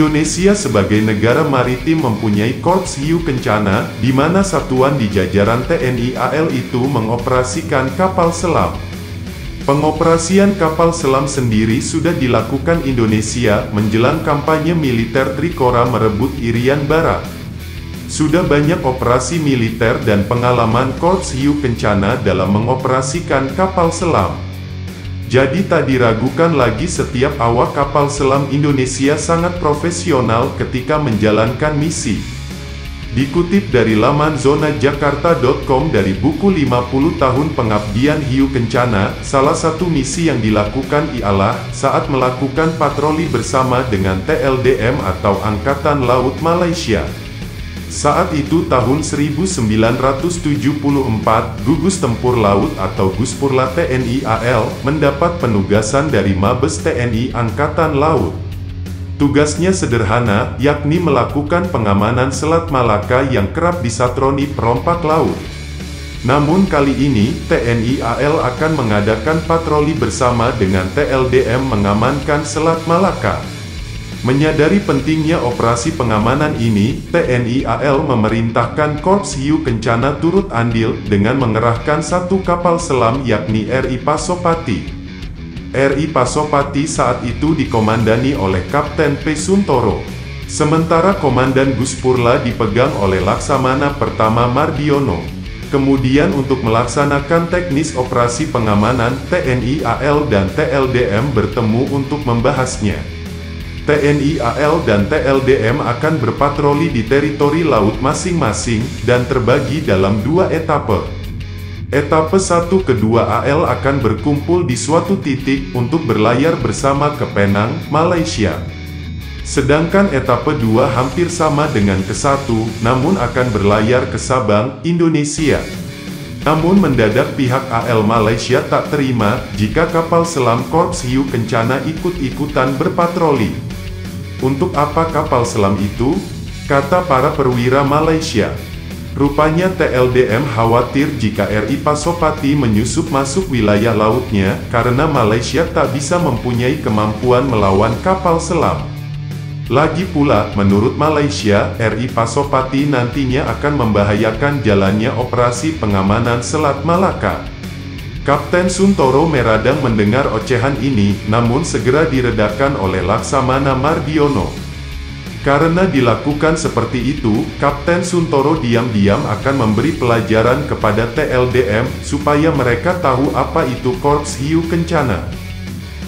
Indonesia sebagai negara maritim mempunyai Korps Hiu Kencana, di mana satuan di jajaran TNI AL itu mengoperasikan kapal selam. Pengoperasian kapal selam sendiri sudah dilakukan Indonesia menjelang kampanye militer Trikora merebut Irian Barat. Sudah banyak operasi militer dan pengalaman Korps Hiu Kencana dalam mengoperasikan kapal selam. Jadi tak diragukan lagi setiap awak kapal selam Indonesia sangat profesional ketika menjalankan misi. Dikutip dari laman zonajakarta.com dari buku 50 tahun pengabdian Hiu Kencana, salah satu misi yang dilakukan ialah saat melakukan patroli bersama dengan TLDM atau Angkatan Laut Malaysia. Saat itu tahun 1974, Gugus Tempur Laut atau Guspurla TNI AL mendapat penugasan dari Mabes TNI Angkatan Laut. Tugasnya sederhana, yakni melakukan pengamanan Selat Malaka yang kerap disatroni perompak laut. Namun kali ini, TNI AL akan mengadakan patroli bersama dengan TLDM mengamankan Selat Malaka. Menyadari pentingnya operasi pengamanan ini, TNI AL memerintahkan Korps Hiu Kencana turut andil dengan mengerahkan satu kapal selam yakni RI Pasopati. RI Pasopati saat itu dikomandani oleh Kapten P. Suntoro. Sementara Komandan Guspurla dipegang oleh Laksamana Pertama Mardiono. Kemudian untuk melaksanakan teknis operasi pengamanan, TNI AL dan TLDM bertemu untuk membahasnya. TNI AL dan TLDM akan berpatroli di teritori laut masing-masing, dan terbagi dalam dua etape. Etape 1 kedua AL akan berkumpul di suatu titik untuk berlayar bersama ke Penang, Malaysia. Sedangkan etape 2 hampir sama dengan ke-1, namun akan berlayar ke Sabang, Indonesia. Namun mendadak pihak AL Malaysia tak terima jika kapal selam Korps Hiu Kencana ikut-ikutan berpatroli. Untuk apa kapal selam itu? Kata para perwira Malaysia. Rupanya TLDM khawatir jika RI Pasopati menyusup masuk wilayah lautnya, karena Malaysia tak bisa mempunyai kemampuan melawan kapal selam. Lagi pula, menurut Malaysia, RI Pasopati nantinya akan membahayakan jalannya operasi pengamanan Selat Malaka. Kapten Suntoro meradang mendengar ocehan ini, namun segera diredakan oleh Laksamana Mardiono. Karena dilakukan seperti itu, Kapten Suntoro diam-diam akan memberi pelajaran kepada TLDM, supaya mereka tahu apa itu Korps Hiu Kencana.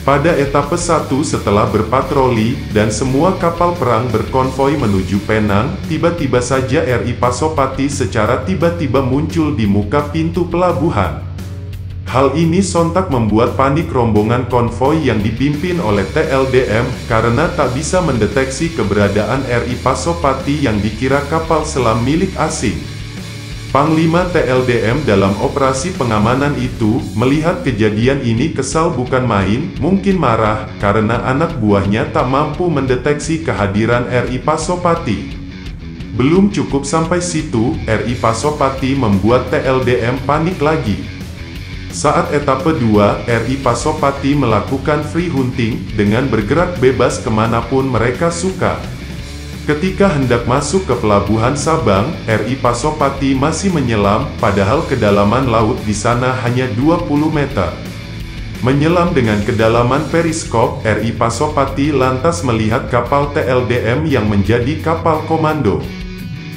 Pada etape 1 setelah berpatroli, dan semua kapal perang berkonvoi menuju Penang, tiba-tiba saja RI Pasopati secara tiba-tiba muncul di muka pintu pelabuhan. Hal ini sontak membuat panik rombongan konvoi yang dipimpin oleh TLDM, karena tak bisa mendeteksi keberadaan RI Pasopati yang dikira kapal selam milik asing. Panglima TLDM dalam operasi pengamanan itu, melihat kejadian ini kesal bukan main, mungkin marah, karena anak buahnya tak mampu mendeteksi kehadiran RI Pasopati. Belum cukup sampai situ, RI Pasopati membuat TLDM panik lagi. Saat etape 2, RI Pasopati melakukan free hunting, dengan bergerak bebas kemanapun mereka suka. Ketika hendak masuk ke pelabuhan Sabang, RI Pasopati masih menyelam, padahal kedalaman laut di sana hanya 20 meter. Menyelam dengan kedalaman periskop, RI Pasopati lantas melihat kapal TLDM yang menjadi kapal komando.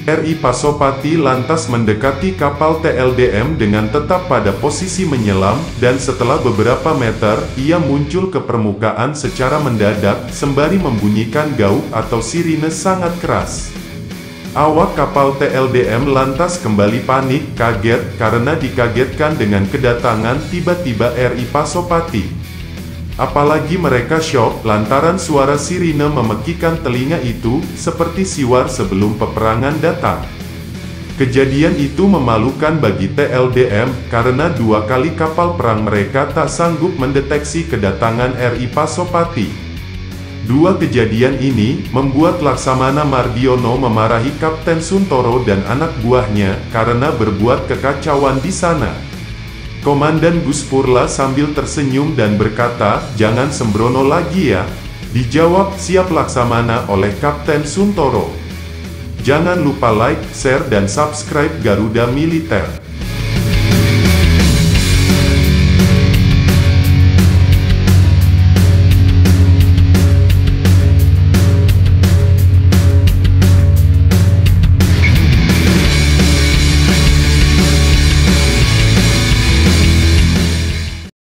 RI Pasopati lantas mendekati kapal TLDM dengan tetap pada posisi menyelam, dan setelah beberapa meter, ia muncul ke permukaan secara mendadak, sembari membunyikan gauk atau sirine sangat keras. Awak kapal TLDM lantas kembali panik, kaget, karena dikagetkan dengan kedatangan tiba-tiba RI Pasopati. Apalagi mereka syok, lantaran suara sirine memekikan telinga itu, seperti siwar sebelum peperangan datang. Kejadian itu memalukan bagi TLDM, karena 2 kali kapal perang mereka tak sanggup mendeteksi kedatangan RI Pasopati. 2 kejadian ini, membuat Laksamana Mardiono memarahi Kapten Suntoro dan anak buahnya, karena berbuat kekacauan di sana. Komandan Guspurla sambil tersenyum dan berkata, "Jangan sembrono lagi ya. Dijawab siap laksamana oleh Kapten Suntoro. Jangan lupa like, share dan subscribe Garuda Militer.